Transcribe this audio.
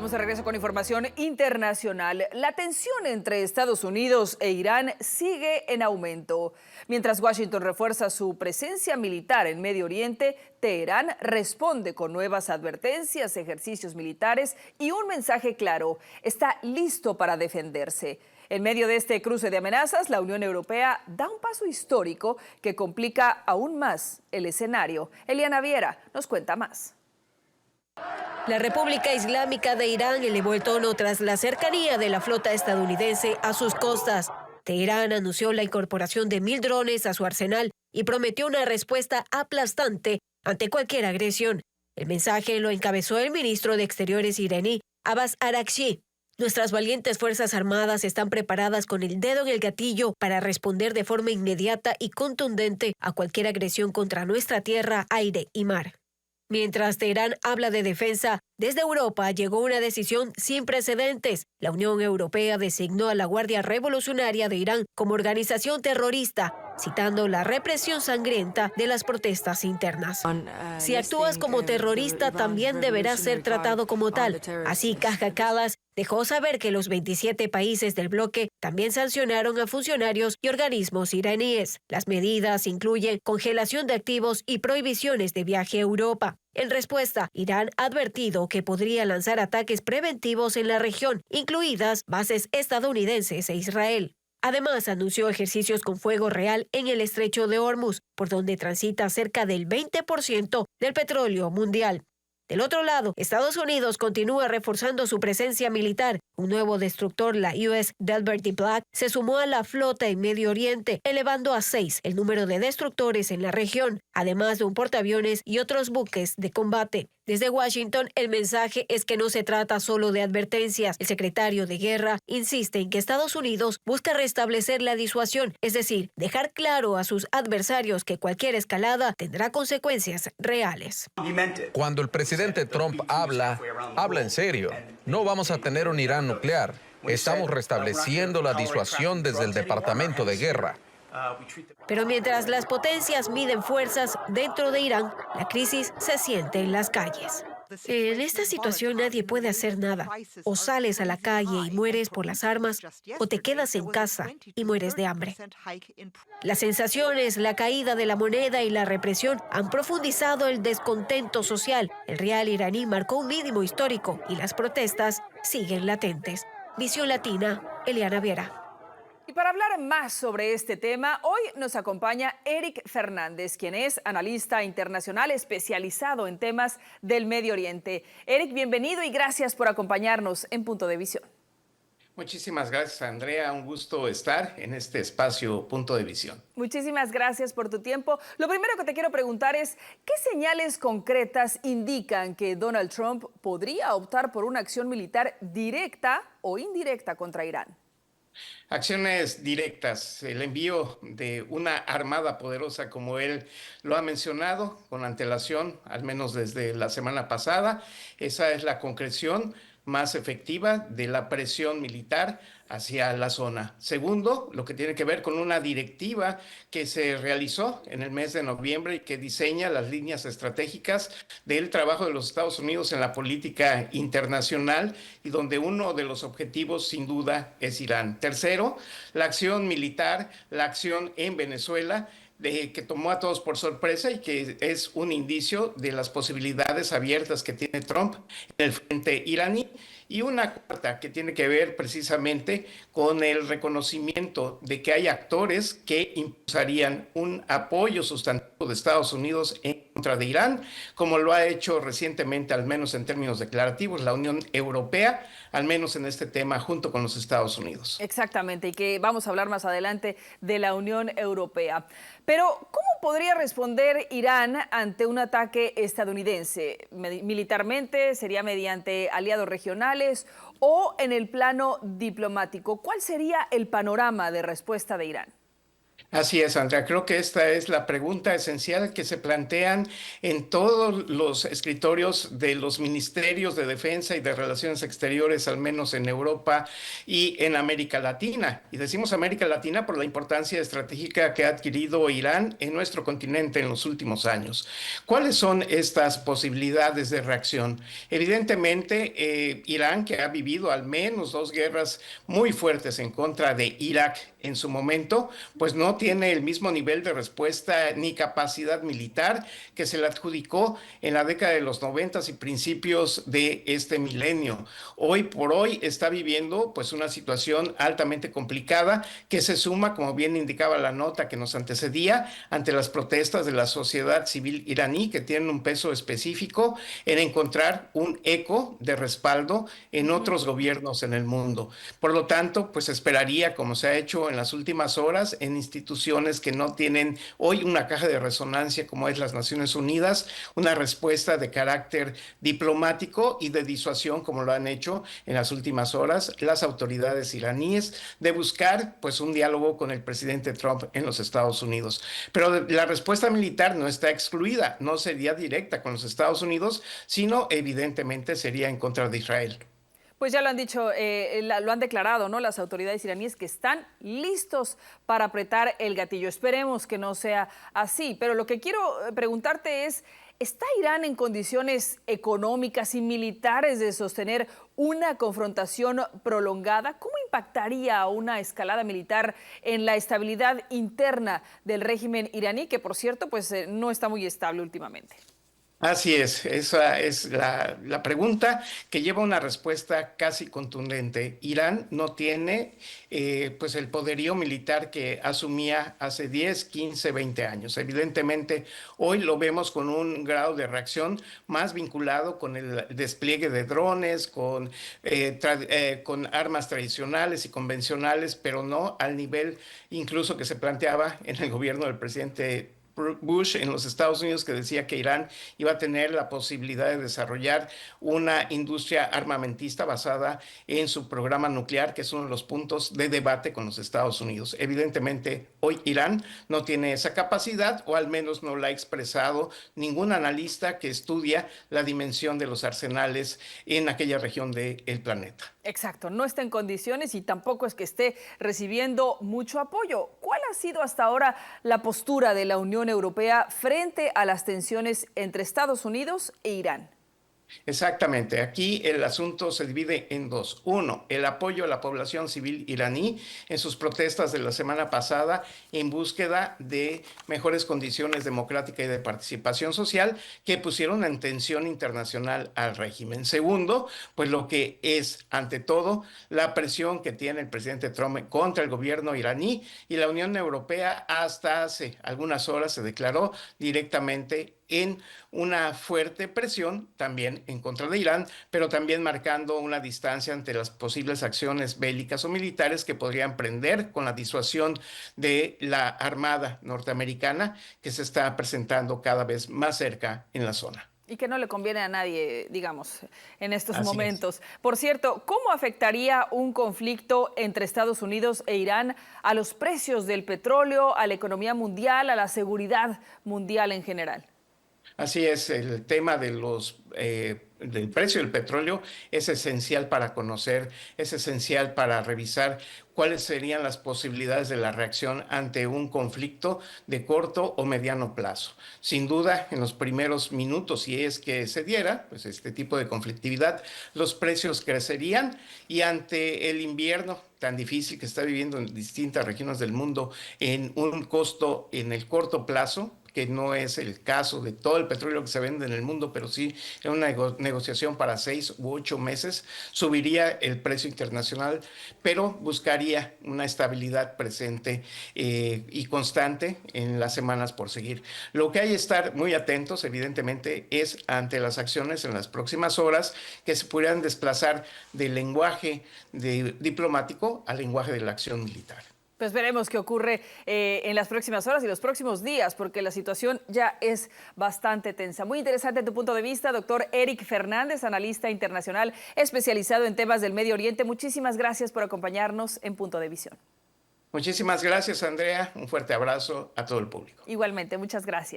Estamos de regreso con información internacional. La tensión entre Estados Unidos e Irán sigue en aumento. Mientras Washington refuerza su presencia militar en Medio Oriente, Teherán responde con nuevas advertencias, ejercicios militares y un mensaje claro: está listo para defenderse. En medio de este cruce de amenazas, la Unión Europea da un paso histórico que complica aún más el escenario. Eliana Viera nos cuenta más. La República Islámica de Irán elevó el tono tras la cercanía de la flota estadounidense a sus costas. Teherán anunció la incorporación de 1.000 drones a su arsenal y prometió una respuesta aplastante ante cualquier agresión. El mensaje lo encabezó el ministro de Exteriores iraní, Abbas Araghchi. Nuestras valientes Fuerzas Armadas están preparadas con el dedo en el gatillo para responder de forma inmediata y contundente a cualquier agresión contra nuestra tierra, aire y mar. Mientras Teherán habla de defensa, desde Europa llegó una decisión sin precedentes. La Unión Europea designó a la Guardia Revolucionaria de Irán como organización terrorista, citando la represión sangrienta de las protestas internas. Si actúas como terrorista, también deberás ser tratado como tal. Así, Kaja Kallas dejó saber que los 27 países del bloque también sancionaron a funcionarios y organismos iraníes. Las medidas incluyen congelación de activos y prohibiciones de viaje a Europa. En respuesta, Irán ha advertido que podría lanzar ataques preventivos en la región, incluidas bases estadounidenses e Israel. Además, anunció ejercicios con fuego real en el estrecho de Hormuz, por donde transita cerca del 20% del petróleo mundial. Del otro lado, Estados Unidos continúa reforzando su presencia militar. Un nuevo destructor, la US Delbert Black, se sumó a la flota en Medio Oriente, elevando a 6 el número de destructores en la región, además de un portaaviones y otros buques de combate. Desde Washington, el mensaje es que no se trata solo de advertencias. El secretario de Guerra insiste en que Estados Unidos busca restablecer la disuasión, es decir, dejar claro a sus adversarios que cualquier escalada tendrá consecuencias reales. Cuando el presidente Trump habla en serio. No vamos a tener un Irán nuclear. Estamos restableciendo la disuasión desde el Departamento de Guerra. Pero mientras las potencias miden fuerzas dentro de Irán, la crisis se siente en las calles. En esta situación nadie puede hacer nada. O sales a la calle y mueres por las armas, o te quedas en casa y mueres de hambre. Las sensaciones, la caída de la moneda y la represión han profundizado el descontento social. El rial iraní marcó un mínimo histórico y las protestas siguen latentes. Visión Latina, Eliana Viera. Y para hablar más sobre este tema, hoy nos acompaña Eric Fernández, quien es analista internacional especializado en temas del Medio Oriente. Eric, bienvenido y gracias por acompañarnos en Punto de Visión. Muchísimas gracias, Andrea. Un gusto estar en este espacio Punto de Visión. Muchísimas gracias por tu tiempo. Lo primero que te quiero preguntar es, ¿qué señales concretas indican que Donald Trump podría optar por una acción militar directa o indirecta contra Irán? Acciones directas, el envío de una armada poderosa como él lo ha mencionado con antelación, al menos desde la semana pasada. Esa es la concreción más efectiva de la presión militar hacia la zona. Segundo, lo que tiene que ver con una directiva que se realizó en el mes de noviembre y que diseña las líneas estratégicas del trabajo de los Estados Unidos en la política internacional y donde uno de los objetivos sin duda es Irán. Tercero, la acción militar, la acción en Venezuela, que tomó a todos por sorpresa y que es un indicio de las posibilidades abiertas que tiene Trump en el frente iraní. Y una cuarta que tiene que ver precisamente con el reconocimiento de que hay actores que impulsarían un apoyo sustantivo de Estados Unidos en contra de Irán, como lo ha hecho recientemente, al menos en términos declarativos, la Unión Europea, al menos en este tema, junto con los Estados Unidos. Exactamente, y que vamos a hablar más adelante de la Unión Europea. Pero, ¿cómo podría responder Irán ante un ataque estadounidense? ¿Militarmente? ¿Sería mediante aliados regionales? ¿O en el plano diplomático? ¿Cuál sería el panorama de respuesta de Irán? Así es, Andrea. Creo que esta es la pregunta esencial que se plantean en todos los escritorios de los ministerios de Defensa y de Relaciones Exteriores, al menos en Europa y en América Latina. Y decimos América Latina por la importancia estratégica que ha adquirido Irán en nuestro continente en los últimos años. ¿Cuáles son estas posibilidades de reacción? Evidentemente, Irán, que ha vivido al menos 2 guerras muy fuertes en contra de Irak en su momento, pues no tiene el mismo nivel de respuesta ni capacidad militar que se le adjudicó en la década de los 90 y principios de este milenio. Hoy por hoy está viviendo pues una situación altamente complicada que se suma, como bien indicaba la nota que nos antecedía, ante las protestas de la sociedad civil iraní, que tienen un peso específico en encontrar un eco de respaldo en otros gobiernos en el mundo. Por lo tanto, pues esperaría, como se ha hecho en las últimas horas, en instituciones que no tienen hoy una caja de resonancia como es las Naciones Unidas, una respuesta de carácter diplomático y de disuasión como lo han hecho en las últimas horas las autoridades iraníes, de buscar pues un diálogo con el presidente Trump en los Estados Unidos. Pero la respuesta militar no está excluida, no sería directa con los Estados Unidos, sino evidentemente sería en contra de Israel. Pues ya lo han dicho, lo han declarado, ¿no? Las autoridades iraníes que están listos para apretar el gatillo. Esperemos que no sea así, pero lo que quiero preguntarte es, ¿está Irán en condiciones económicas y militares de sostener una confrontación prolongada? ¿Cómo impactaría una escalada militar en la estabilidad interna del régimen iraní, que por cierto, pues no está muy estable últimamente? Así es, esa es la pregunta que lleva una respuesta casi contundente. Irán no tiene pues el poderío militar que asumía hace 10, 15, 20 años. Evidentemente, hoy lo vemos con un grado de reacción más vinculado con el despliegue de drones, con armas tradicionales y convencionales, pero no al nivel incluso que se planteaba en el gobierno del presidente Bush en los Estados Unidos, que decía que Irán iba a tener la posibilidad de desarrollar una industria armamentista basada en su programa nuclear, que es uno de los puntos de debate con los Estados Unidos. Evidentemente, hoy Irán no tiene esa capacidad, o al menos no la ha expresado ningún analista que estudia la dimensión de los arsenales en aquella región del planeta. Exacto, no está en condiciones y tampoco es que esté recibiendo mucho apoyo. ¿Cuál ha sido hasta ahora la postura de la Unión Europea frente a las tensiones entre Estados Unidos e Irán? Exactamente, aquí el asunto se divide en dos. Uno, el apoyo a la población civil iraní en sus protestas de la semana pasada en búsqueda de mejores condiciones democráticas y de participación social que pusieron en tensión internacional al régimen. Segundo, pues lo que es, ante todo, la presión que tiene el presidente Trump contra el gobierno iraní, y la Unión Europea hasta hace algunas horas se declaró directamente en una fuerte presión también en contra de Irán, pero también marcando una distancia ante las posibles acciones bélicas o militares que podrían prender con la disuasión de la Armada norteamericana, que se está presentando cada vez más cerca en la zona. Y que no le conviene a nadie, digamos, en estos Así momentos. Por cierto, ¿cómo afectaría un conflicto entre Estados Unidos e Irán a los precios del petróleo, a la economía mundial, a la seguridad mundial en general? Así es, el tema de del precio del petróleo es esencial para conocer, es esencial para revisar cuáles serían las posibilidades de la reacción ante un conflicto de corto o mediano plazo. Sin duda, en los primeros minutos, si es que se diera pues este tipo de conflictividad, los precios crecerían, y ante el invierno tan difícil que está viviendo en distintas regiones del mundo, en un costo en el corto plazo, que no es el caso de todo el petróleo que se vende en el mundo, pero sí en una negociación para 6 u 8 meses, subiría el precio internacional, pero buscaría una estabilidad presente y constante en las semanas por seguir. Lo que hay que estar muy atentos, evidentemente, es ante las acciones en las próximas horas que se pudieran desplazar del lenguaje diplomático al lenguaje de la acción militar. Pues veremos qué ocurre en las próximas horas y los próximos días, porque la situación ya es bastante tensa. Muy interesante tu punto de vista, doctor Eric Fernández, analista internacional especializado en temas del Medio Oriente. Muchísimas gracias por acompañarnos en Punto de Visión. Muchísimas gracias, Andrea. Un fuerte abrazo a todo el público. Igualmente, muchas gracias.